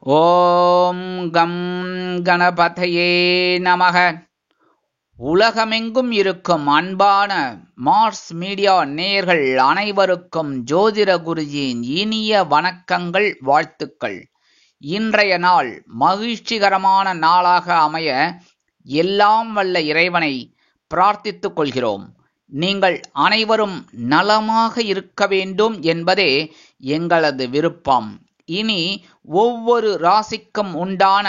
ஓம் come கணபதையே நமக. உலகமெங்கும் இருக்கும் அன்பான மார்ஸ் மீடியா நேயர்கள் அனைவருக்கும் ஜோதிட குருஜியின் இனிய வணக்கங்கள், வாழ்த்துக்கள். இன்றைய நாள் மகிழ்ச்சிகரமான நாளாக அமைய எல்லாம் வல்ல இறைவனை பிரார்த்தித்துக் கொள்கிறோம். நீங்கள் அனைவரும் நலமாக இருக்க வேண்டும் என்பதே எங்களது விருப்பம். இனி ஒவ்வொரு ராசிக்கும் உண்டான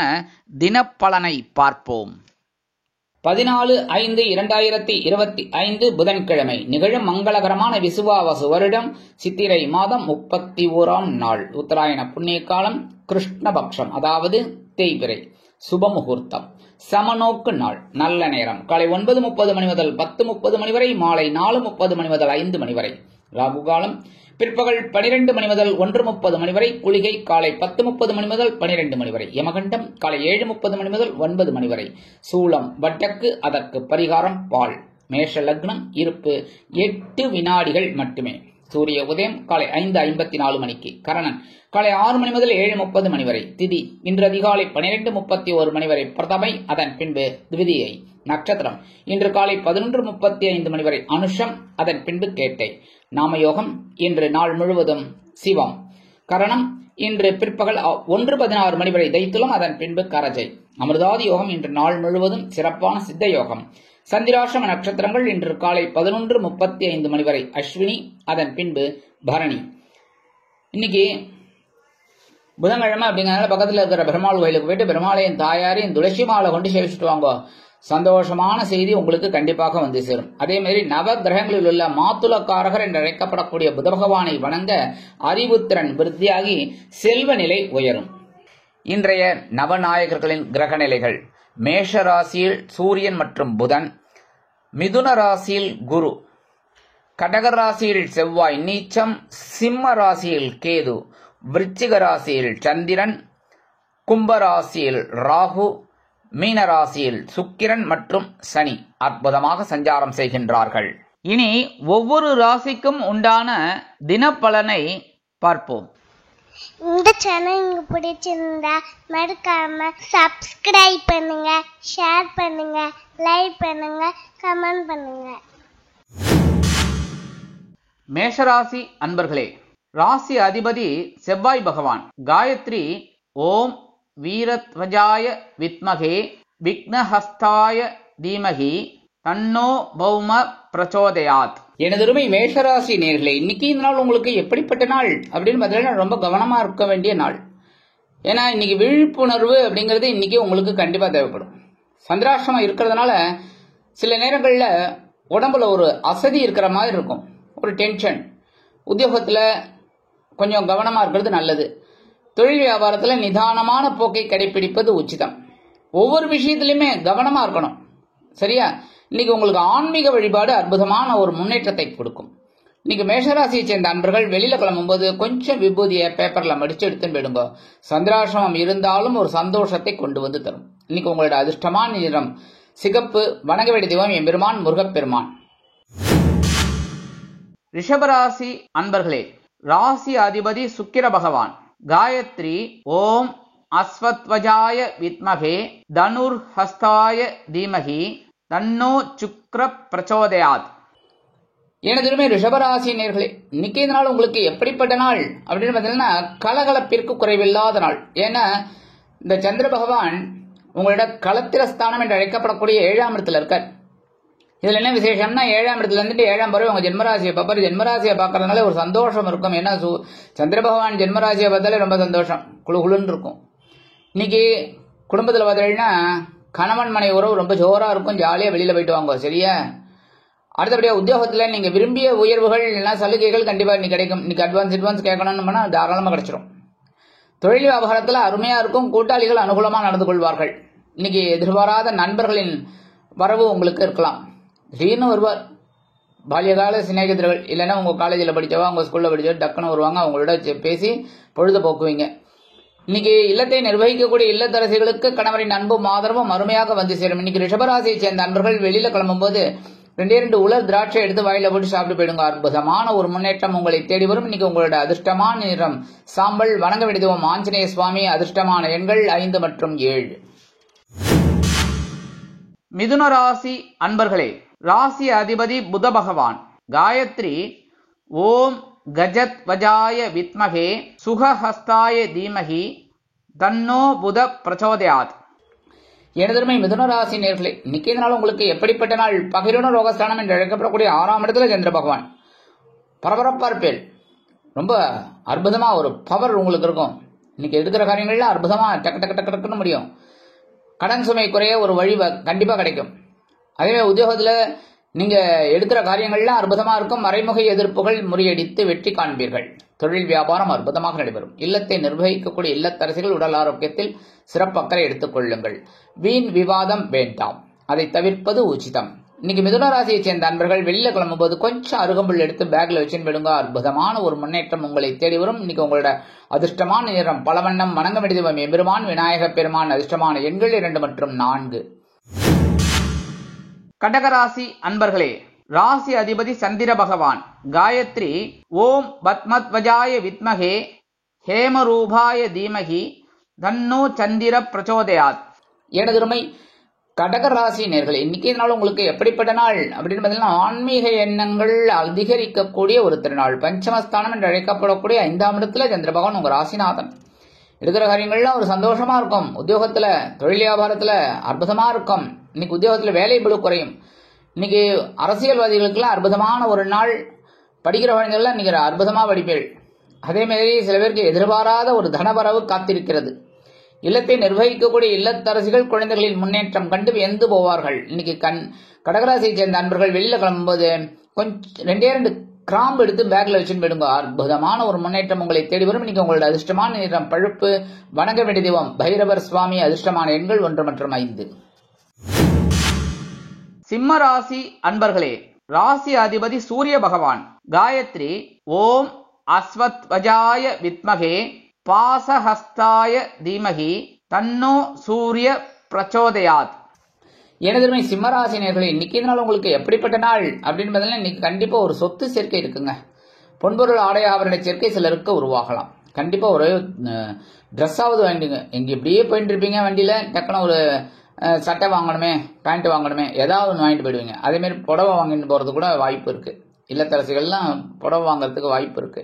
தினப்பலனை பார்ப்போம். 14/5/2025 புதன்கிழமை நிகழும் மங்களகரமான விசுவாவசு வருடம் சித்திரை மாதம் 31ஆம் நாள், உத்தராயண புண்ணிய காலம், கிருஷ்ணபக்ஷம், அதாவது தேய்பிறை, சுபமுகூர்த்தம், சமநோக்கு நாள், நல்ல நேரம் காலை 9:30 மணி முதல் 10:30 மணி வரை, மாலை 4:30 மணி முதல் 5 மணி வரை. ராகு காலம் பிற்பகல் 12 மணி முதல் 1:30 மணி வரை. குளிகை காலை 10:30 மணி முதல் 12 மணி வரை. யமகண்டம் காலை 7:30 மணி முதல் 9 மணி வரை. சூலம் வடக்கு, அதற்கு பரிகாரம் பால். மேஷ லக்னம், இருப்பு 8 வினாடிகள் மட்டுமே. சூரிய உதயம் காலை 5:54 மணிக்கு. கரணன் காலை 6 மணி முதல் 7:30 மணி வரை. திதி இன்று அதிகாலை 12:31 மணி வரை பிரதமை, அதன் பின்பு திவிதியை. நட்சத்திரம் இன்று காலை 11:35 மணி வரை அனுஷம், அதன் பின்பு கேட்டை. நாமயோகம் இன்று நாள் முழுவதும் சிவம். கரணம் இன்று பிற்பகல் 1:16 மணி வரை தைத்துலம், அதன் பின்பு கரஜை. அமிர்தாதி யோகம் இன்று நாள் முழுவதும் சிறப்பான சித்த யோகம். சந்திராசிரம நட்சத்திரங்கள் இன்று காலை 11:35 மணி வரை அஸ்வினி, அதன் பின்பு பரணி. இன்னைக்கு புதன்கிழமை அப்படிங்கிறதுனால பக்கத்தில் இருக்கிற பெருமாள் கோயிலுக்கு போயிட்டு பெருமாளையும் தாயாரையும் துளசி மாலை கொண்டு சேவிச்சுட்டு வாங்க. சந்தோஷமான செய்தி உங்களுக்கு கண்டிப்பாக வந்து சேரும். அதே மாதிரி நவ கிரகங்களில் உள்ள மாத்துலக்காரகர் என்று அழைக்கப்படக்கூடிய புத பகவானை வணங்க அறிவுத்திறன் விருத்தியாகி செல்வ நிலை உயரும். இன்றைய நவநாயகர்களின் கிரக நிலைகள்: மேஷ ராசியில் சூரியன் மற்றும் புதன், மிதுன ராசியில் குரு, கடக ராசியில் செவ்வாய் நீச்சம், சிம்ம ராசியில் கேது, விருச்சிக ராசியில் சந்திரன், கும்ப ராசியில் ராகு, மீன ராசியில் சுக்கிரன் மற்றும் சனி அற்புதமாக சஞ்சாரம் செய்கின்றார்கள். இனி ஒவ்வொரு ராசிக்கும் உண்டான தினப்பலனை பார்ப்போம். இந்த சேனல் உங்களுக்கு பிடிச்சிருந்தா மறக்காம சப்ஸ்கிரைப் பண்ணுங்க, ஷேர் பண்ணுங்க, லைக் பண்ணுங்க, கமெண்ட் பண்ணுங்க. மேஷராசி அன்பர்களே, ராசி அதிபதி செவ்வாய் பகவான். காயத்ரி ஓம் வீரத்வஜாய வித்மகே விக்னஹஸ்தாய தீமகி தன்னோ பௌம பிரச்சோதயாத். எனதருமை மேஷராசி நேயர்களே, இன்னைக்கு இந்த நாள் உங்களுக்கு எப்படிப்பட்ட நாள் அப்படின்னு பார்த்தீங்கன்னா ரொம்ப கவனமா இருக்க வேண்டிய நாள். ஏன்னா இன்னைக்கு விழிப்புணர்வு அப்படிங்கிறது இன்னைக்கு உங்களுக்கு கண்டிப்பா தேவைப்படும். சந்திராஷ்டமம் இருக்கிறதுனால சில நேரங்களில் உடம்புல ஒரு அசதி இருக்கிற மாதிரி இருக்கும், ஒரு டென்ஷன். உத்தியோகத்துல கொஞ்சம் கவனமா இருக்கிறது நல்லது. தொழில் வியாபாரத்தில் நிதானமான போக்கை கடைபிடிப்பது உச்சிதம். ஒவ்வொரு விஷயத்திலுமே கவனமா இருக்கணும், சரியா? இன்னைக்கு உங்களுக்கு ஆன்மீக வழிபாடு அற்புதமான ஒரு முன்னேற்றத்தை கொடுக்கும். இன்னைக்கு மேஷராசியை சேர்ந்த அன்பர்கள் வெளியில கிளம்பும்போது கொஞ்சம் விபூதியை பேப்பர்ல மடிச்சு எடுத்துன்னு போயிடுங்க. சந்திராசிரமம் இருந்தாலும் ஒரு சந்தோஷத்தை கொண்டு வந்து தரும். இன்னைக்கு உங்களோட அதிர்ஷ்டமான நிறம் சிகப்பு. வணங்க வேண்டிய தெய்வம் எம்பெருமான் முருகப்பெருமான். ரிஷபராசி அன்பர்களே, ராசி அதிபதி சுக்கிர பகவான். காயத்ரி ஓம் அஸ்வத்வஜாய வித்மகே தனுர் ஹஸ்தாய தீமகி தன்னோ சுக்ர பிரச்சோதயாத். எனதுமே ரிஷபராசி நேர்களே, இன்னைக்கு இந்த நாள் உங்களுக்கு எப்படிப்பட்ட நாள் அப்படின்னு பார்த்தீங்கன்னா கலகலப்பிற்கு குறைவில்லாத நாள். ஏன்னா இந்த சந்திர பகவான் உங்களோட களத்திரஸ்தானம் என்று அழைக்கப்படக்கூடிய 7ஆம் இடத்துல இருக்கார். இதுல என்ன விசேஷம்னா 7ஆம் இடத்துல இருந்துட்டு 7ஆம் பறவை உங்க ஜென்மராசியை பார்ப்பாரு. ஜென்மராசியை பார்க்கறதுனால ஒரு சந்தோஷம் இருக்கும். ஏன்னா சந்திர பகவான் ஜென்மராசியை பார்த்தாலே ரொம்ப சந்தோஷம், குழுகுலுன்னு இருக்கும். இன்னைக்கு குடும்பத்தில் பார்த்தீங்கன்னா கணவன் மனை உறவு ரொம்ப ஜோரா இருக்கும், ஜாலியா வெளியில போயிட்டு வாங்க, சரியா? அடுத்தபடியா உத்தியோகத்துல நீங்க விரும்பிய உயர்வுகள் இல்லைன்னா சலுகைகள் கண்டிப்பா இன்னைக்கு கிடைக்கும். இன்னைக்கு அட்வான்ஸ் கேட்கணும்னு தாராளமா கிடைச்சிடும். தொழில் வியாபாரத்துல அருமையா இருக்கும், கூட்டாளிகள் அனுகூலமா நடந்து கொள்வார்கள். இன்னைக்கு எதிர்பாராத நண்பர்களின் வரவு உங்களுக்கு இருக்கலாம். திடீர்னு வருவார், பால்யகால சிநேகிதர்கள் இல்லைன்னா உங்க காலேஜில் படித்தவா உங்க ஸ்கூல்ல படிச்சவா டக்குன்னு வருவாங்க, அவங்களோட பேசி பொழுது போக்குவீங்க. இன்னைக்கு இல்லத்தை நிர்வகிக்கக்கூடிய இல்லத்தரசிகளுக்கு கணவரின் அன்பும் ஆதரவும் அருமையாக வந்து சேரும். இன்னைக்கு ரிஷபராசியை சேர்ந்த அன்பர்கள் வெளியில கிளம்பும் போது 2 உலர் திராட்சை எடுத்து வாயில போட்டு சாப்பிட்டு போயிடுங்க. அற்புதமான ஒரு முன்னேற்றம் உங்களை தேடி வரும். இன்னைக்கு உங்களோட அதிர்ஷ்டமான நிறம் சாம்பல். வணங்க வேண்டியதும் ஆஞ்சநேய சுவாமி. அதிர்ஷ்டமான எண்கள் 5 மற்றும் 7. மிதுன ராசி அன்பர்களே, ராசி அதிபதி புத பகவான். காயத்ரி ஓம் கஜத் வஜாய வித்மகே சுகஹஸ்தாய தீமகி தன்னோ புத பிரச்சோதயாத். எனதருமை மிதுன ராசி நேர்களே, இன்னைக்கு நாள் உங்களுக்கு எப்படிப்பட்ட நாள்? பகிரன ரோகஸ்தானம் என்று அழைக்கப்படக்கூடிய 6ஆம் இடத்துல சந்திர பகவான். பரபரப்பா இருப்பேன். ரொம்ப அற்புதமா ஒரு பவர் உங்களுக்கு இருக்கும். இன்னைக்கு எடுக்கிற காரியங்கள்லாம் அற்புதமா டக்கு டக்கு டக்கு டக்குன்னு முடியும். கடன் சுமை குறைய ஒரு வழி கண்டிப்பா கிடைக்கும். அதே உத்தியோகத்துல நீங்க எடுக்கிற காரியங்கள்லாம் அற்புதமா இருக்கும். மறைமுக எதிர்ப்புகள் முறியடித்து வெற்றி காண்பீர்கள். தொழில் வியாபாரம் அற்புதமாக நடைபெறும். இல்லத்தை நிர்வகிக்கக்கூடிய இல்லத்தரசிகள் உடல் ஆரோக்கியத்தில் சிறப்பு அக்கறை எடுத்துக் கொள்ளுங்கள். வீண் விவாதம் வேண்டாம், அதை தவிர்ப்பது உச்சிதம். இன்னைக்கு மிதுன ராசியை சேர்ந்த அன்பர்கள் வெளியில கிளம்பும்போது கொஞ்சம் அருகம்புல் எடுத்து பேக்ல வச்சுன்னு விடுங்க. அற்புதமான ஒரு முன்னேற்றம் உங்களை தேடி வரும். இன்னைக்கு உங்களோட அதிர்ஷ்டமான நிறம் பலவண்ணம். வணங்க வேண்டியதும் எம்பெருமான் விநாயக பெருமான். அதிர்ஷ்டமான எண்கள் 2 மற்றும் 4. கடகராசி அன்பர்களே, ராசி அதிபதி சந்திர பகவான். காயத்ரி ஓம் பத்மத்வஜாய வித்மகே ஹேமரூபாய தீமகி தன்னோ சந்திர பிரச்சோதயாத். எனதுமை கடகராசி நேர்களே, இன்னைக்கு நாள் உங்களுக்கு எப்படிப்பட்ட நாள் அப்படின்னு பார்த்தீங்கன்னா, ஆன்மீக எண்ணங்கள் அதிகரிக்கக்கூடிய ஒரு திருநாள். பஞ்சமஸ்தானம் என்று அழைக்கப்படக்கூடிய 5ஆம் இடத்துல சந்திர பகவான் உங்க ராசிநாதன். இருக்கிற காரியங்கள்லாம் ஒரு சந்தோஷமா இருக்கும். உத்தியோகத்துல தொழில் வியாபாரத்துல அற்புதமா இருக்கும். இன்னைக்கு உத்தியோகத்துல வேலை பளு குறையும். இன்னைக்கு அரசியல்வாதிகளுக்கெல்லாம் அற்புதமான ஒரு நாள். படிக்கிற குழந்தைகள்லாம் இன்னைக்கு அற்புதமா படிப்பீர்கள். அதே மாதிரி சில பேருக்கு எதிர்பாராத ஒரு தனவரவு காத்திருக்கிறது. இல்லத்தை நிர்வகிக்கக்கூடிய இல்லத்தரசிகள் குழந்தைகளின் முன்னேற்றம் கண்டு வியந்து போவார்கள். இன்னைக்கு கடகராசியை சேர்ந்த அன்பர்கள் வெளியில கிளம்பும்போது கொஞ்சம் 2 கிராம்பு எடுத்து பேக்ல வச்சுன்னு போயிடுங்க. அற்புதமான ஒரு முன்னேற்றம் உங்களை தேடி வரும். இன்னைக்கு உங்களோட அதிர்ஷ்டமான நிறம் பழுப்பு. வணங்க வேண்டிய தெய்வம் பைரவர் சுவாமி. அதிர்ஷ்டமான எண்கள் 1 மற்றும் 5. சிம்ம ராசி அன்பர்களே, ராசி அதிபதி சூரிய பகவான். காயத்ரி ஓம் அஸ்வத்வஜாய வித்மகே பாசஹஸ்தாய தீமகி தன்னோ சூரிய பிரச்சோதயாத். எனதுமை சிம்மராசி நேர்களே, இன்னைக்கு நாள் உங்களுக்கு எப்படிப்பட்ட நாள் அப்படின்னு பார்த்தீங்கன்னா, இன்னைக்கு கண்டிப்பா ஒரு சொத்து சேர்க்கை இருக்குங்க. பொன்பொருள் ஆடை ஆபரண சேர்க்கை சிலருக்கு உருவாகலாம். கண்டிப்பா ஒரு ட்ரெஸ்ஸாவது வாங்கிடுங்க. எங்க இப்படியே போயிட்டு இருப்பீங்க வண்டியில, டக்குன்னு ஒரு சட்டை வாங்கணுமே, பேண்ட் வாங்கணுமே, ஏதாவது ஒன்று வாங்கிட்டு போயிடுவீங்க. அதே மாதிரி புடவை வாங்கிட்டு போறது கூட வாய்ப்பு இருக்கு. இல்லத்தரசிகள்லாம் புடவை வாங்கறதுக்கு வாய்ப்பு இருக்கு.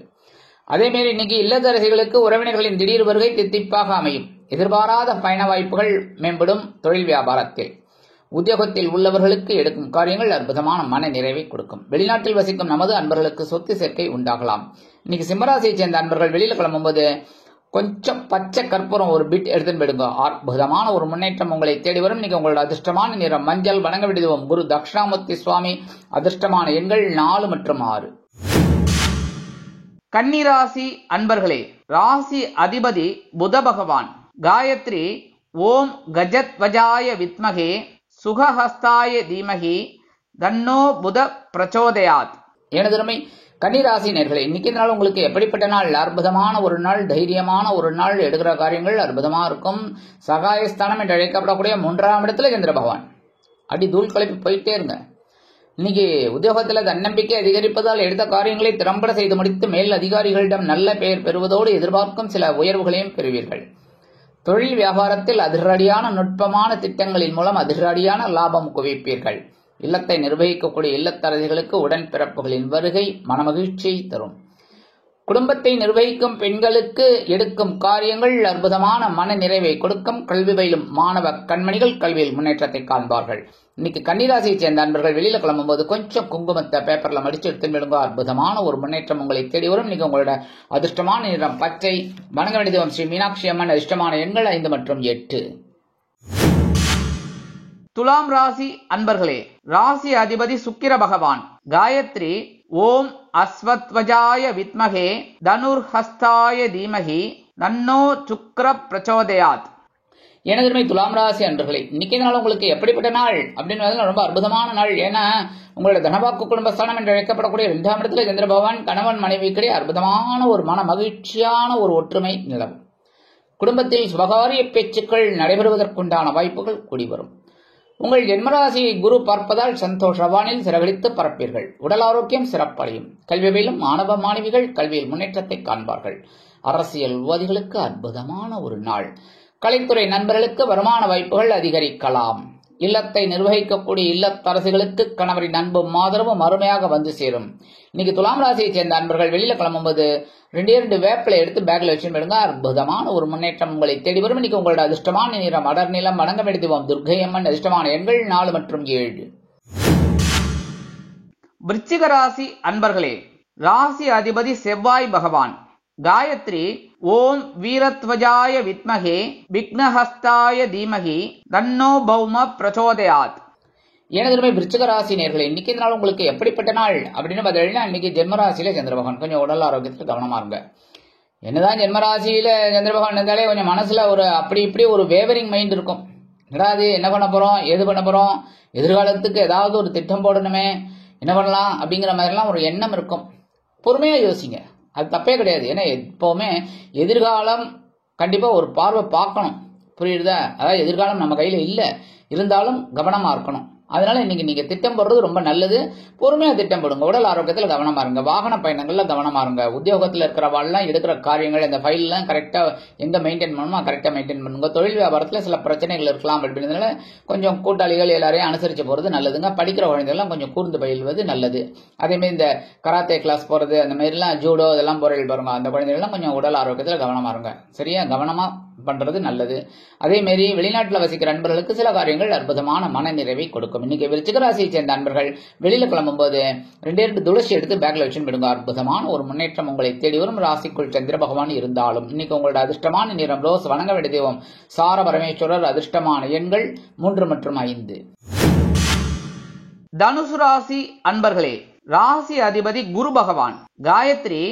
அதே மாதிரி இன்னைக்கு இல்லத்தரசிகளுக்கு உறவினர்களின் திடீர் வருகை தித்திப்பாக அமையும். எதிர்பாராத பயண வாய்ப்புகள் மேம்படும். தொழில் வியாபாரத்தில் உத்தியோகத்தில் உள்ளவர்களுக்கு எடுக்கும் காரியங்கள் அற்புதமான மன நிறைவை கொடுக்கும். வெளிநாட்டில் வசிக்கும் நமது அன்பர்களுக்கு சொத்து சேர்க்கை உண்டாகலாம். இன்னைக்கு சிம்மராசியை சேர்ந்த அன்பர்கள் வெளியில கிளம்பும்போது கொஞ்சம் பச்சை கற்பூரம் ஒரு பிட் எடுத்துன்னு போயிடுங்க. அற்புதமான ஒரு முன்னேற்றம் உங்களை தேடி வரும். இன்னைக்கு உங்களோட அதிர்ஷ்டமான நிறம் மஞ்சள். வணங்க வேண்டியதும் குரு தட்சிணாமூர்த்தி சுவாமி. அதிர்ஷ்டமான எண்கள் 4 மற்றும் 6. கன்னிராசி அன்பர்களே, ராசி அதிபதி புத பகவான். காயத்ரி ஓம் கஜத் வஜாய வித்மகே சுகஹஸ்தாய தீமகி தன்னோ புத பிரச்சோதயாத். எனதுமை கன்னிராசி நேர்களே, இன்னைக்கு நாள் உங்களுக்கு எப்படிப்பட்ட நாள்? அற்புதமான ஒரு நாள், தைரியமான ஒரு நாள். எடுக்கிற காரியங்கள் அற்புதமா இருக்கும். சகாயஸ்தானம் என்று அழைக்கப்படக்கூடிய 3ஆம் இடத்துல சந்திர பகவான். அடி தூள் கலப்பி போயிட்டே இருங்க. இன்னைக்கு உத்தியோகத்தில் தன்னம்பிக்கை அதிகரிப்பதால் எடுத்த காரியங்களை திறம்பட செய்து முடித்து மேல் அதிகாரிகளிடம் நல்ல பெயர் பெறுவதோடு எதிர்பார்க்கும் சில உயர்வுகளையும் பெறுவீர்கள். தொழில் வியாபாரத்தில் அதிரடியான நுட்பமான திட்டங்களின் மூலம் அதிரடியான லாபம் குவிப்பீர்கள். இல்லத்தை நிர்வகிக்கக்கூடிய இல்லத்தரசிகளுக்கு உடன்பிறப்புகளின் வருகை மனமகிழ்ச்சியை தரும். குடும்பத்தை நிர்வகிக்கும் பெண்களுக்கு எடுக்கும் காரியங்கள் அற்புதமான மன நிறைவை கொடுக்கும். கல்வி பயிலும் மாணவ கண்மணிகள் கல்வியில் முன்னேற்றத்தை காண்பார்கள். இன்னைக்கு கன்னிராசியை சேர்ந்த அன்பர்கள் வெளியில கிளம்பும்போது கொஞ்சம் குங்குமத்தை பேப்பர்ல மடிச்சு எடுத்து விடுங்க. அற்புதமான ஒரு முன்னேற்றம் உங்களை தேடி வரும். இன்னைக்கு உங்களோட அதிர்ஷ்டமான நிறம் பச்சை. வணங்க வேண்டிய தெய்வம் ஸ்ரீ மீனாட்சி அம்மன். அதிர்ஷ்டமான எண்கள் 5 மற்றும் 8. துலாம் ராசி அன்பர்களே, ராசி அதிபதி சுக்கிர பகவான். காயத்ரி ஓம் அஸ்வத்வஜாய வித்மகே தனுர்ஹஸ்தாய தீமகி தன்னோ சுக்ர பிரச்சோதயாத். எனதுமை துலாம் ராசி அன்பர்களே, இன்னைக்கு நாள் உங்களுக்கு எப்படிப்பட்ட நாள் அப்படின்னு ரொம்ப அற்புதமான நாள். ஏன்னா உங்களோட தனவாக்கு குடும்பஸ்தானம் என்று அழைக்கப்படக்கூடிய 2ஆம் இடத்துல சந்திர பகவான். கணவன் மனைவிக்கிடையே அற்புதமான ஒரு மன மகிழ்ச்சியான ஒரு ஒற்றுமை நிலவும். குடும்பத்தில் சுபகாரிய பேச்சுக்கள் நடைபெறுவதற்குண்டான வாய்ப்புகள் கூடி வரும். உங்கள் ஜென்மராசியை குரு பார்ப்பதால் சந்தோஷவானில் சிறகடித்து பறப்பீர்கள். உடல் ஆரோக்கியம் சிறப்படையும். கல்வி பயிலும் மாணவ மாணவிகள் கல்வியில் முன்னேற்றத்தை காண்பார்கள். அரசியல்வாதிகளுக்கு அற்புதமான ஒரு நாள். கலைத்துறை நண்பர்களுக்கு வருமான வாய்ப்புகள் அதிகரிக்கலாம். இல்லத்தை நிர்வகிக்கக்கூடிய இல்லத்தரசிகளுக்கு கணவரின் அன்பும் ஆதரவும் அருமையாக வந்து சேரும். இன்னைக்கு துலாம் ராசியை சேர்ந்த அன்பர்கள் வெளியில கிளம்பும்போது 2 வேப்பிலை எடுத்து பேக்ல வச்சு போயிடுங்க. அற்புதமான ஒரு முன்னேற்றம் உங்களை தேடி வரும். இன்னைக்கு உங்களோட அதிர்ஷ்டமான நிறம் அடர் நிலம். வணங்க மெடுத்துவோம் துர்க்கையம்மன். அதிர்ஷ்டமான எண்கள் 4 மற்றும் 7. விருச்சிக ராசி அன்பர்களே, ராசி அதிபதி செவ்வாய் பகவான். காயத்ரி ஓம் வீரத்வஜாய வித்மகே விக்னஹஸ்தாய தீமகி தன்னோ பௌம பிரச்சோதயாத். எனதுமே விருச்சிக ராசி நேயர்களே, இன்னைக்கு நாள் உங்களுக்கு எப்படிப்பட்ட நாள் அப்படின்னு பார்த்தீங்கன்னா, இன்னைக்கு ஜென்மராசியில சந்திர பகவான். கொஞ்சம் உடல் ஆரோக்கியத்துக்கு கவனமா இருங்க. என்னதான் ஜென்மராசியில சந்திர பகவான் இருந்தாலே கொஞ்சம் மனசுல ஒரு அப்படி இப்படி ஒரு வேவரிங் மைண்ட் இருக்கும். என்னடாது, என்ன பண்ண போறோம், ஏது பண்ண போறோம், எதிர்காலத்துக்கு ஏதாவது ஒரு திட்டம் போடணுமே, என்ன பண்ணலாம் அப்படிங்கிற மாதிரிலாம் ஒரு எண்ணம் இருக்கும். பொறுமையா யோசிங்க, அது தப்பே கிடையாது. ஏன்னா எப்பவுமே எதிர்காலம் கண்டிப்பா ஒரு பார்வை பார்க்கணும், புரியுதா? அதாவது எதிர்காலம் நம்ம கையில இல்ல, இருந்தாலும் கவனமா இருக்கணும். அதனால இன்னைக்கு நீங்க திட்டம் போடுறது ரொம்ப நல்லது. பொறுமையா திட்டம் போடுங்க. உடல் ஆரோக்கியத்துல கவனமா இருங்க. வாகன பயணங்கள்ல கவனமா இருங்க. உத்தியோகத்துல இருக்கிறவாள்லாம் எடுக்கிற காரியங்கள், இந்த ஃபைல் எல்லாம் கரெக்டா எங்க மெயின்டைன் பண்ணணுமோ கரெக்டா மெயின்டைன் பண்ணுங்க. தொழில் வியாபாரத்துல சில பிரச்சனைகள் இருக்கலாம் அப்படின்றதுனால கொஞ்சம் கூட்டாளிகள் எல்லாரையும் அனுசரிச்சு போறது நல்லதுங்க. படிக்கிற குழந்தைகள்லாம் கொஞ்சம் கூர்ந்து பயில்வது நல்லது. அதே மாதிரி இந்த கராத்தே கிளாஸ் போறது, அந்த மாதிரி எல்லாம் ஜூடோ இதெல்லாம் போறது பாருங்க, அந்த குழந்தைகள்லாம் கொஞ்சம் உடல் ஆரோக்கியத்துல கவனமா இருங்க. சரியா, கவனமா பண்றது நல்லது. அதே மாதிரி வெளிநாட்டுல வசிக்கிற நண்பர்களுக்கு சில காரியங்கள் அற்புதமான மன நிறைவை கொடுக்கும். இன்னைக்கு விருச்சிக ராசியை சேர்ந்த நண்பர்கள் வெளியில கிளம்பும் போது 2 துளசி எடுத்து பேக்ல வச்சு விடுங்க. அற்புதமான ஒரு முன்னேற்றம் உங்களை தேடி வரும். ராசிக்குள் சந்திர பகவான் இருந்தாலும் இன்னைக்கு உங்களோட அதிர்ஷ்டமான நிறம் ரோஸ். வணங்க வேண்டிய தெய்வம் சார பரமேஸ்வரர். அதிர்ஷ்டமான எண்கள் 3 மற்றும் 5. தனுசு ராசி அன்பர்களே, ராசி அதிபதி குரு பகவான். காயத்ரி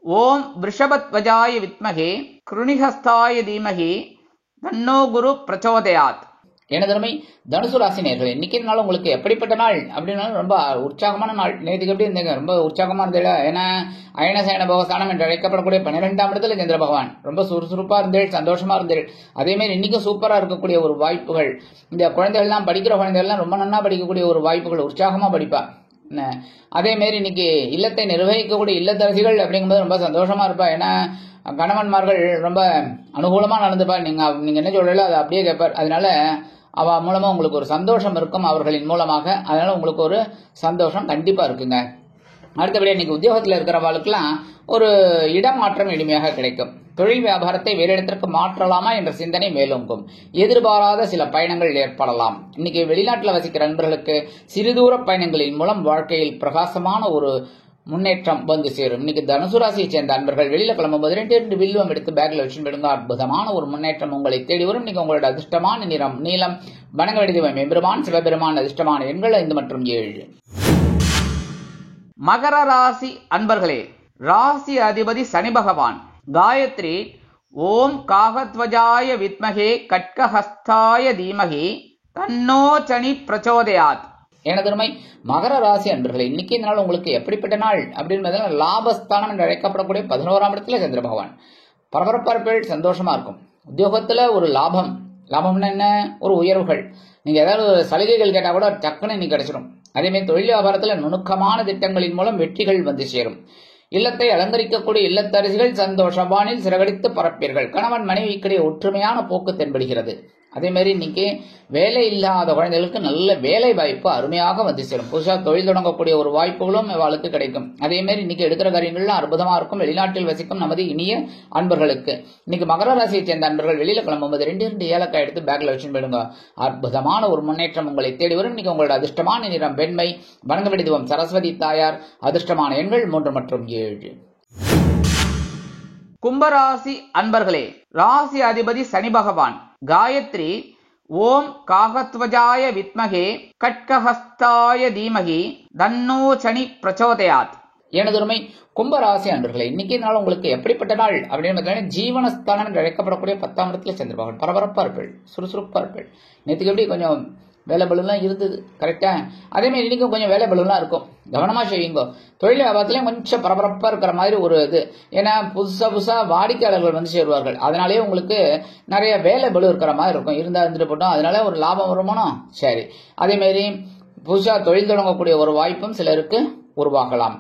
ஓம் விருஷபத்வஜாய வித்மகே கிருணிஹஸ்தாய தீமகி தன்னோ குரு பிரச்சோதயாத். எனதருமை தனுசு ராசி நேயர்களே, இன்னைக்கு நாள் உங்களுக்கு எப்படிப்பட்ட நாள் அப்படின்னா ரொம்ப உற்சாகமான நாள். நேற்றுக்கு எப்படி இருந்தீங்க? ரொம்ப உற்சாகமா இருந்தீங்க. ஏன்னா அயனசயன போகஸ்தானம் என்று அழைக்கப்படக்கூடிய 12ஆம் இடத்துல சந்திர பகவான். ரொம்ப சுறுசுறுப்பா இருந்தேள், சந்தோஷமா இருந்தேள். அதே மாதிரி இன்னைக்கும் சூப்பரா இருக்கக்கூடிய ஒரு வாய்ப்புகள். இந்த குழந்தைகள்லாம் படிக்கிற குழந்தைகள்லாம் ரொம்ப நன்னா படிக்கக்கூடிய ஒரு வாய்ப்புகள், உற்சாகமா படிப்பா. அதே மாதிரி இன்னைக்கு இல்லத்தை நிர்வகிக்கக்கூடிய இல்லத்தரசிகள் அப்படிங்கும்போது ரொம்ப சந்தோஷமா இருப்பா. ஏன்னா கணவன்மார்கள் ரொம்ப அனுகூலமா நடந்துப்பா. நீங்க என்ன சொல்லல அதை அப்படியே கேட்பார். அதனால அவ மூலமா உங்களுக்கு ஒரு சந்தோஷம் இருக்கும், அவர்களின் மூலமாக. அதனால உங்களுக்கு ஒரு சந்தோஷம் கண்டிப்பா இருக்குங்க. அடுத்தபடியா இன்னைக்கு உத்தியோகத்தில் இருக்கிறவர்களுக்கெல்லாம் ஒரு இடமாற்றம் எளிமையாக கிடைக்கும். தொழில் வியாபாரத்தை வேறு இடத்திற்கு மாற்றலாமா என்ற சிந்தனை மேலோங்கும். எதிர்பாராத சில பயணங்கள் ஏற்படலாம். இன்னைக்கு வெளிநாட்டில் வசிக்கிற நண்பர்களுக்கு சிறுதூர பயணங்களின் மூலம் வாழ்க்கையில் பிரகாசமான ஒரு முன்னேற்றம் வந்து சேரும். இன்னைக்கு தனுசு ராசியை சேர்ந்த அன்பர்கள் வெளியில கிளம்பும்போது 2 வில்வம் எடுத்து பேக்ல வச்சு விடுங்க. அற்புதமான ஒரு முன்னேற்றம் உங்களை தேடி வரும். இன்னைக்கு உங்களோட அதிர்ஷ்டமான நிறம் நீலம். வணங்க வேண்டிய தெய்வம் எம்பெருமான் சிவபெருமான். அதிர்ஷ்டமான எண்கள் 5 மற்றும் 7. மகர ராசி அன்பர்களே, ராசி அதிபதி சனி பகவான். காயத்ரி ஓம் காகத்வஜாய வித்மகே கட்கஹஸ்தாய தீமகி தன்னோ சனி பிரச்சோதயாத். எனதருமை மகர ராசி அன்பர்களே, இன்னைக்கு நாள் உங்களுக்கு எப்படிப்பட்ட நாள் அப்படின்னு லாபஸ்தானம் என்று அழைக்கப்படக்கூடிய 11ஆம் இடத்துல சந்திர பகவான். பரபரப்பார்கள், சந்தோஷமா இருக்கும். உத்தியோகத்துல ஒரு லாபம். லாபம்னா என்ன? ஒரு உயர்வுகள். நீங்க ஏதாவது ஒரு சலுகைகள் கேட்டா கூட டக்குன்னு இன்னைக்கு கிடைச்சிடும். அதே மாதிரி தொழில் வியாபாரத்துல நுணுக்கமான திட்டங்களின் மூலம் வெற்றிகள் வந்து சேரும். இல்லத்தை அலங்கரிக்கக்கூடிய இல்லத்தரசிகள் சந்தோஷவானில் சிறகடித்து பறப்பீர்கள். கணவன் மனைவிக்கிடையே ஒற்றுமையான போக்கு தென்படுகிறது. அதே மாதிரி இன்னைக்கு வேலை இல்லாத குழந்தைகளுக்கு நல்ல வேலை வாய்ப்பு அருமையாக வந்து சேரும். புதுசாக தொழில் தொடங்கக்கூடிய ஒரு வாய்ப்புகளும் இவாளுக்கு கிடைக்கும். அதே மாதிரி இன்னைக்கு எடுக்கிற காரியங்கள்லாம் அற்புதமா இருக்கும். வெளிநாட்டில் வசிக்கும் நமது இனிய அன்பர்களுக்கு இன்னைக்கு மகர ராசியை சேர்ந்த அன்பர்கள் வெளியில கிளம்பும்போது 2 ஏலக்காய் எடுத்து பேக்ல வச்சு போயிடுங்க. அற்புதமான ஒரு முன்னேற்றம் உங்களை தேடி வரும். இன்னைக்கு உங்களோட அதிர்ஷ்டமான நிறம் வெண்மை. வணங்க வேண்டிய தெய்வம் சரஸ்வதி தாயார். அதிர்ஷ்டமான எண்கள் 3 மற்றும் 7. கும்பராசி அன்பர்களே, ராசி அதிபதி சனி பகவான். காயத்ரி ஓம் காகத்வஜாய வித்மகே கட்கஹஸ்தாய தீமகி தன்னோ சனி பிரச்சோதயாத். எனதுரிமை கும்பராசி அன்பர்களே, இன்னைக்கு நாள் உங்களுக்கு எப்படிப்பட்ட நாள் அப்படின்னு பார்த்தீங்கன்னா, ஜீவனஸ்தானம் என்று அழைக்கப்படக்கூடிய 10ஆம் இடத்துல சந்திர பகவான். பரபரப்பா இருப்பீள், சுறுசுறுப்பா இருப்பீள். நேற்றுக்கு எப்படி கொஞ்சம் வேலை பலுலாம் இருந்தது. கரெக்டா? அதே மாதிரி இன்னைக்கும் கொஞ்சம் வேலை பலுலாம் இருக்கும். கவனமா செய்யுங்க. தொழில் வியாபாரத்திலையும் கொஞ்சம் பரபரப்பா இருக்கிற மாதிரி ஒரு இது. ஏன்னா புதுசா வாடிக்கையாளர்கள் வந்து சேருவார்கள். அதனாலேயே உங்களுக்கு நிறைய வேலை பலு இருக்கிற மாதிரி இருக்கும். இருந்தா இருந்துட்டு போட்டோம். அதனால ஒரு லாபம் வருமானம். சரி. அதே மாதிரி புதுசா தொழில் தொடங்கக்கூடிய ஒரு வாய்ப்பும் சிலருக்கு உருவாகலாம்.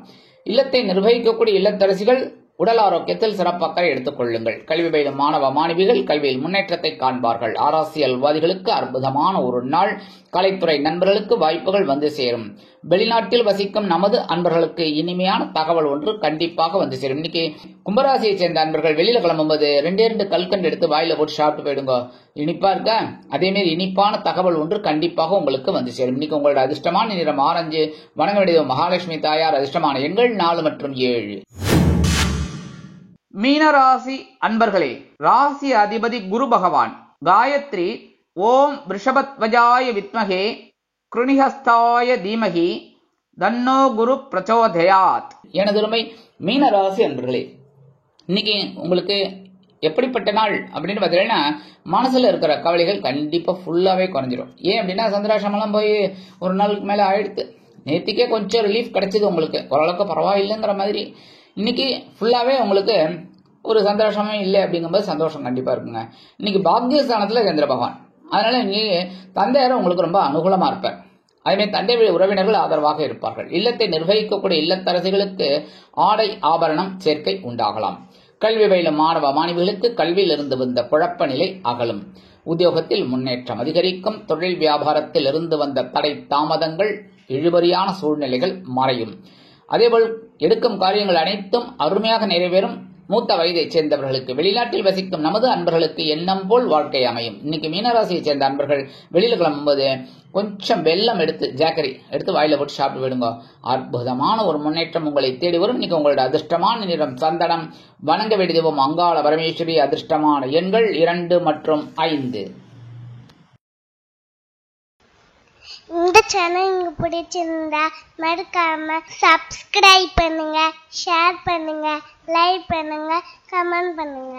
இல்லத்தை நிர்வகிக்கக்கூடிய இல்லத்தரசிகள் உடல் ஆரோக்கியத்தில் சிறப்பாக எடுத்துக் கொள்ளுங்கள். கல்வி பயிலும் மாணவ மாணவிகள் கல்வியில் முன்னேற்றத்தை காண்பார்கள். அரசியல்வாதிகளுக்கு அற்புதமான ஒரு நாள். கலைத்துறை நண்பர்களுக்கு வாய்ப்புகள் வந்து சேரும். வெளிநாட்டில் வசிக்கும் நமது அன்பர்களுக்கு இனிமையான தகவல் ஒன்று கண்டிப்பாக வந்து சேரும். இன்னைக்கு கும்பராசியை சேர்ந்த அன்பர்கள் வெளியில கிளம்பும்போது 2 கல்கண்டு எடுத்து வாயில போட்டு சாப்பிட்டு போயிடுங்க. இனிப்பா இருக்க. அதே மாதிரி இனிப்பான தகவல் ஒன்று கண்டிப்பாக உங்களுக்கு வந்து சேரும். இன்னைக்கு உங்களோட அதிர்ஷ்டமான நிறம் ஆரஞ்சு. வணங்க வேண்டிய மகாலட்சுமி தாயார். அதிர்ஷ்டமான எண்கள் 4 மற்றும் 7. மீனராசி அன்பர்களே, ராசி அதிபதி குரு பகவான். காயத்ரி ஓம் ரிஷபத்வஜாய வித்மகே கிருணிஹஸ்தாய தீமகி தன்னோ குரு பிரச்சோதயாத். எனதுமை மீனராசி அன்பர்களே, இன்னைக்கு உங்களுக்கு எப்படிப்பட்ட நாள் அப்படின்னு பார்த்தீங்கன்னா, மனசுல இருக்கிற கவலைகள் கண்டிப்பா ஃபுல்லாவே குறைஞ்சிடும். ஏன் அப்படின்னா சந்திராசிரமெல்லாம் போய் ஒரு நாளுக்கு மேல ஆயிடுத்து. நேத்திக்கே கொஞ்சம் ரிலீஃப் கிடைச்சது உங்களுக்கு. ஓரளவுக்கு பரவாயில்லைங்கிற மாதிரி. இன்னைக்கு ஃபுல்லாவே உங்களுக்கு ஒரு சந்தோஷமே இல்லை அப்படிங்கும்போது சந்தோஷம் கண்டிப்பா இருக்குங்க. இன்னைக்கு பாக்கியஸ்தானத்துல சந்திர பகவான். அதனால இன்னைக்கு தந்தையார் உங்களுக்கு ரொம்ப அனுகூலமா இருப்பார். அதேமாதிரி தந்தை உறவினர்கள் ஆதரவாக இருப்பார்கள். இல்லத்தை நிர்வகிக்கக்கூடிய இல்லத்தரசிகளுக்கு ஆடை ஆபரணம் சேர்க்கை உண்டாகலாம். கல்வி பயிலும் மாணவ மாணவிகளுக்கு கல்வியில் இருந்து வந்த குழப்ப நிலை அகலும். உத்தியோகத்தில் முன்னேற்றம் அதிகரிக்கும். தொழில் வியாபாரத்தில் இருந்து வந்த தடை தாமதங்கள் இழுபறியான சூழ்நிலைகள் மறையும். அதேபோல் எடுக்கும் காரியங்கள் அனைத்தும் அருமையாக நிறைவேறும். மூத்த வயதைச் சேர்ந்தவர்களுக்கு வெளிநாட்டில் வசிக்கும் நமது அன்பர்களுக்கு எண்ணம் போல் வாழ்க்கை அமையும். இன்னைக்கு மீனராசியை சேர்ந்த அன்பர்கள் வெளியில கிளம்பும்போது கொஞ்சம் வெல்லம் எடுத்து ஜாக்கரி எடுத்து வாயில போட்டு சாப்பிட்டு விடுங்க. அற்புதமான ஒரு முன்னேற்றம் உங்களை தேடி வரும். இன்னைக்கு உங்களோட அதிர்ஷ்டமான நிறம் சந்தனம். வணங்க வேண்டிய தெய்வம் அங்காள பரமேஸ்வரி. அதிர்ஷ்டமான எண்கள் 2 மற்றும் 5. இந்த சேனல் உங்களுக்கு பிடிச்சிருந்தா மறக்காம சப்ஸ்கிரைப் பண்ணுங்க, ஷேர் பண்ணுங்க, லைக் பண்ணுங்க, கமெண்ட் பண்ணுங்க.